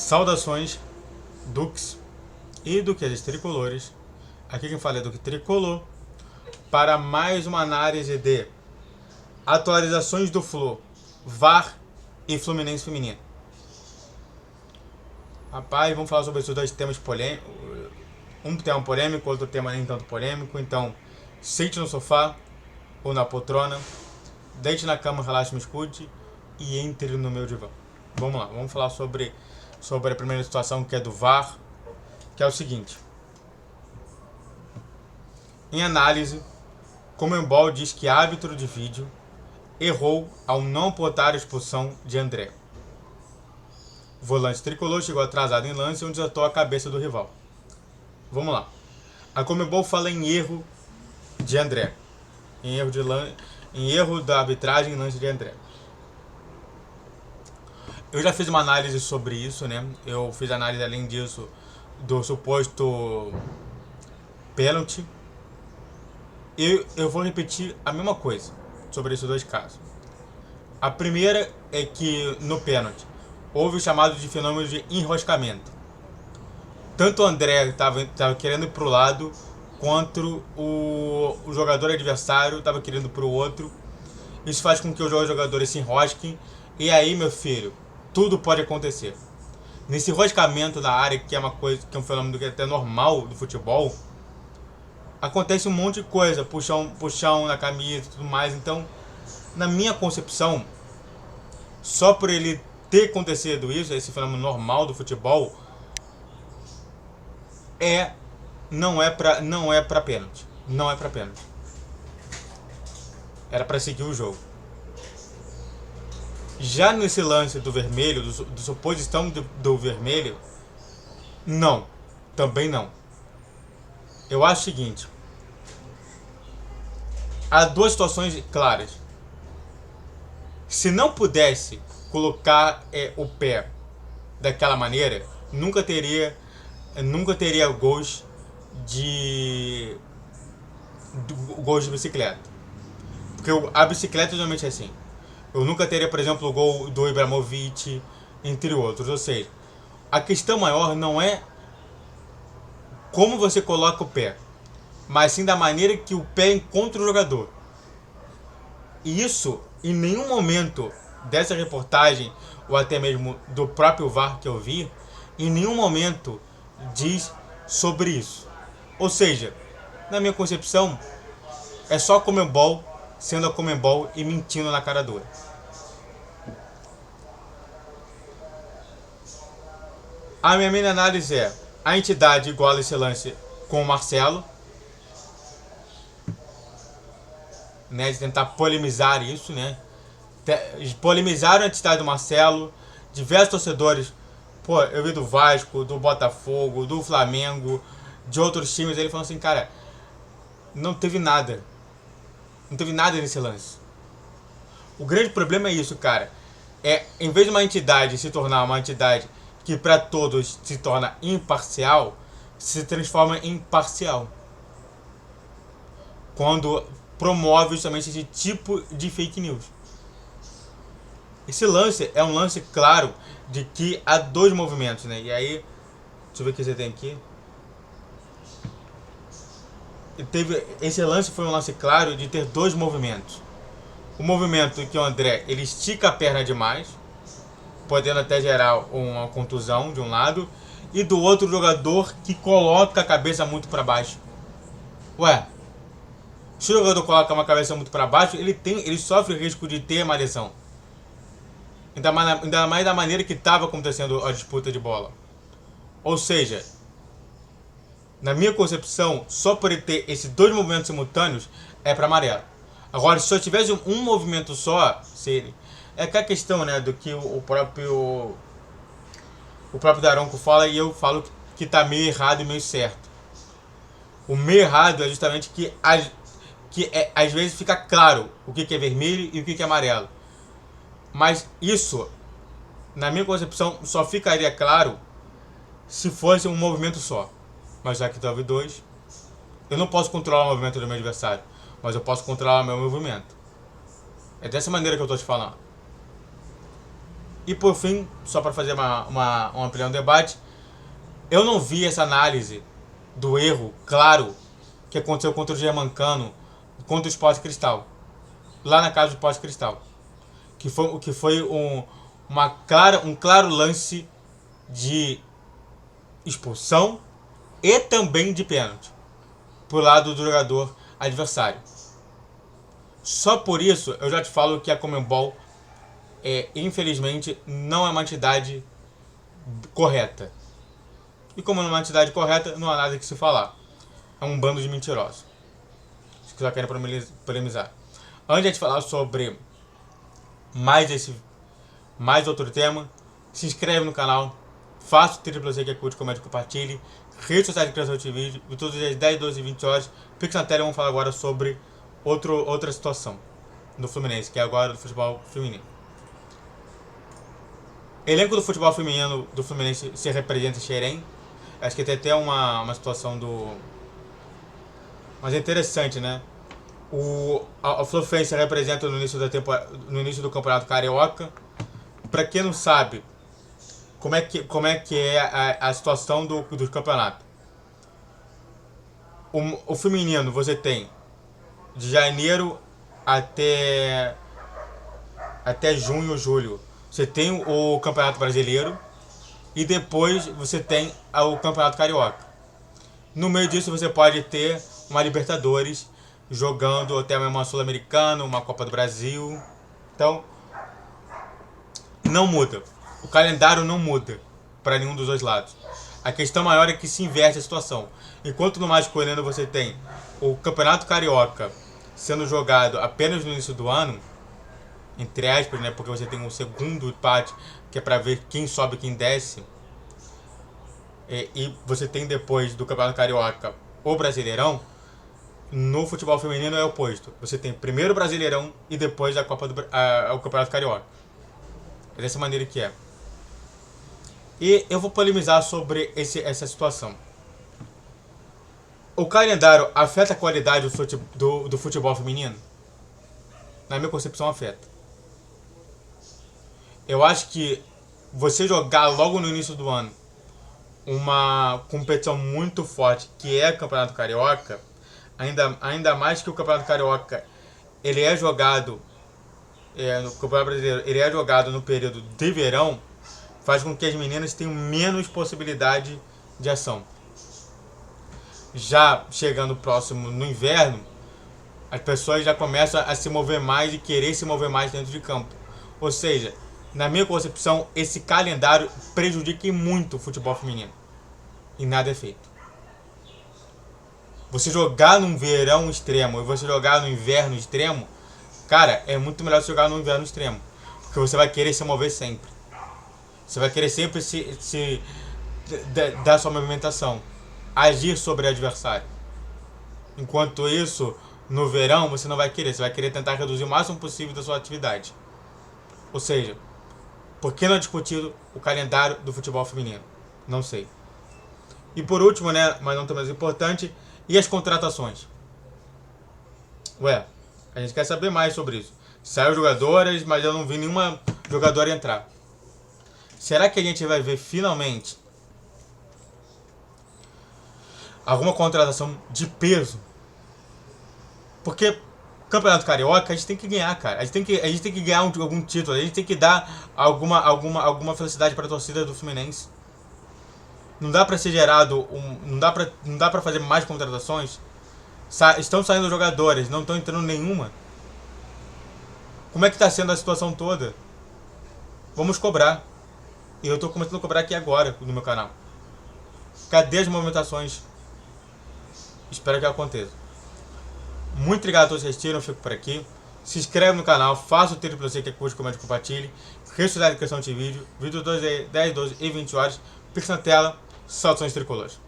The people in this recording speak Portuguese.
Saudações, Dux e Duques tricolores. Aqui quem fala é Duque Tricolor para mais uma análise de atualizações do Flu, VAR e Fluminense Feminino. Rapaz, vamos falar sobre esses dois temas polêmicos. Um tema polêmico, outro tema nem tanto polêmico. Então, sente no sofá ou na poltrona, deite na cama, relaxe, me escute e entre no meu divã. Vamos lá, vamos falar sobre a primeira situação, que é do VAR, que é o seguinte. Em análise, Conmebol diz que árbitro de vídeo errou ao não apontar a expulsão de André. O volante tricolor chegou atrasado em lance onde desatou a cabeça do rival. Vamos lá. A Conmebol fala em erro de André. Em erro da arbitragem em lance de André. Eu já fiz uma análise sobre isso, né? Eu fiz análise, além disso, do suposto pênalti. E eu vou repetir a mesma coisa sobre esses dois casos. A primeira é que no pênalti houve o chamado de fenômeno de enroscamento. Tanto o André estava querendo ir para o lado, quanto o jogador adversário estava querendo ir para o outro. Isso faz com que os jogadores se enrosquem. E aí, meu filho, tudo pode acontecer. Nesse enroscamento na área, que é uma coisa, que é um fenômeno que é até normal do futebol, acontece um monte de coisa, puxão na camisa e tudo mais. Então, na minha concepção, só por ele ter acontecido isso, esse fenômeno normal do futebol, não é pra pênalti. Não é pra pênalti. Era pra seguir o jogo. Já nesse lance do vermelho, do suposição do vermelho, não. Também não. Eu acho o seguinte. Há duas situações claras. Se não pudesse colocar o pé daquela maneira, nunca teria gols de bicicleta. Porque a bicicleta geralmente é assim. Eu nunca teria, por exemplo, o gol do Ibrahimovic, entre outros. Ou seja, a questão maior não é como você coloca o pé, mas sim da maneira que o pé encontra o jogador. E isso, em nenhum momento dessa reportagem, ou até mesmo do próprio VAR que eu vi, em nenhum momento diz sobre isso. Ou seja, na minha concepção, é só a Conmebol sendo a Conmebol e mentindo na cara dura. A minha análise é: a entidade iguala esse lance com o Marcelo, né, de tentar polemizar isso, né? Polemizaram a entidade do Marcelo, diversos torcedores, pô, eu vi do Vasco, do Botafogo, do Flamengo, de outros times, ele falou assim, cara, não teve nada nesse lance. O grande problema é isso, cara. Em vez de uma entidade se tornar uma entidade que para todos se torna imparcial, se transforma em parcial. Quando promove justamente esse tipo de fake news. Esse lance é um lance claro de que há dois movimentos, né? E aí, deixa eu ver o que você tem aqui. Esse lance foi um lance claro de ter dois movimentos. O movimento que o André, ele estica a perna demais, podendo até gerar uma contusão de um lado, e do outro jogador que coloca a cabeça muito para baixo. Ué, se o jogador coloca uma cabeça muito para baixo, ele sofre o risco de ter uma lesão. Ainda mais da maneira que estava acontecendo a disputa de bola. Ou seja, na minha concepção, só por ele ter esses dois movimentos simultâneos, é para amarelo. Agora, se só tivesse um movimento só, seria. É que a questão, né, do que o próprio Daronco fala, e eu falo que tá meio errado e meio certo. O meio errado é justamente que às vezes fica claro o que é vermelho e o que é amarelo. Mas isso, na minha concepção, só ficaria claro se fosse um movimento só. Mas já que houve dois, eu não posso controlar o movimento do meu adversário, mas eu posso controlar o meu movimento. É dessa maneira que eu estou te falando. E por fim, só para fazer uma ampliar um debate, eu não vi essa análise do erro claro que aconteceu contra o Germancano, contra o Sport Cristal, lá na casa do Sport Cristal, que foi um claro lance de expulsão e também de pênalti pro lado do jogador adversário. Só por isso eu já te falo que a Conmebol infelizmente não é uma entidade correta. E como não é uma entidade correta, não há nada que se falar. É um bando de mentirosos. Acho que só querem polemizar. Antes de falar sobre mais outro tema, se inscreve no canal, faça o triplo C que curte, comente, compartilhe. Redes sociais de criação de vídeo, de todos os dias 10, 12 e 20 horas. Pix na tela, vamos falar agora sobre outra situação do Fluminense, que é agora do futebol feminino. Elenco do futebol feminino do Fluminense se representa em Xerém. Acho que tem até uma situação do... Mas é interessante, né? A Fluminense representa no início do Campeonato Carioca. Pra quem não sabe como é que é a situação do campeonato. O feminino você tem de janeiro até junho, julho. Você tem o Campeonato Brasileiro e depois você tem o Campeonato Carioca. No meio disso você pode ter uma Libertadores, jogando até uma Sul-Americana, uma Copa do Brasil. Então, não muda. O calendário não muda para nenhum dos dois lados. A questão maior é que se inverte a situação. Enquanto no masculino você tem o Campeonato Carioca sendo jogado apenas no início do ano, entre aspas, né, porque você tem um segundo empate que é para ver quem sobe e quem desce, e você tem depois do Campeonato Carioca o Brasileirão. No futebol feminino é o oposto. Você tem primeiro o Brasileirão e depois o Campeonato Carioca. É dessa maneira que é. E eu vou polemizar sobre essa situação. O calendário afeta a qualidade do futebol feminino? Na minha concepção, afeta. Eu acho que você jogar logo no início do ano uma competição muito forte, que é o Campeonato Carioca, ainda mais que o Campeonato Carioca ele é jogado no Campeonato Brasileiro, ele é jogado no período de verão, faz com que as meninas tenham menos possibilidade de ação. Já chegando próximo no inverno, as pessoas já começam a se mover mais e querer se mover mais dentro de campo. Ou seja, na minha concepção, esse calendário prejudica muito o futebol feminino. E nada é feito. Você jogar num verão extremo e você jogar no inverno extremo, cara, é muito melhor você jogar no inverno extremo. Porque você vai querer se mover sempre. Você vai querer sempre dar sua movimentação. Agir sobre o adversário. Enquanto isso, no verão, você não vai querer. Você vai querer tentar reduzir o máximo possível da sua atividade. Ou seja, por que não é discutido o calendário do futebol feminino? Não sei. E por último, né, mas não tão menos importante, e as contratações? Ué, a gente quer saber mais sobre isso. Saiu jogadoras, mas eu não vi nenhuma jogadora entrar. Será que a gente vai ver finalmente alguma contratação de peso? Porque Campeonato Carioca a gente tem que ganhar, cara. A gente tem que ganhar algum título. A gente tem que dar alguma felicidade para a torcida do Fluminense. Não dá para ser gerado não dá para fazer mais contratações. Estão saindo jogadores, não estão entrando nenhuma. Como é que está sendo a situação toda? Vamos cobrar. E eu estou começando a cobrar aqui agora no meu canal. Cadê as movimentações? Espero que aconteça. Muito obrigado a todos que assistiram, eu fico por aqui. Se inscreve no canal, faça o triplo C que curte, comente, compartilhe. Rede na descrição de vídeo. Vídeo 10, 12 e 20 horas. Pix na tela. Saudações tricolores.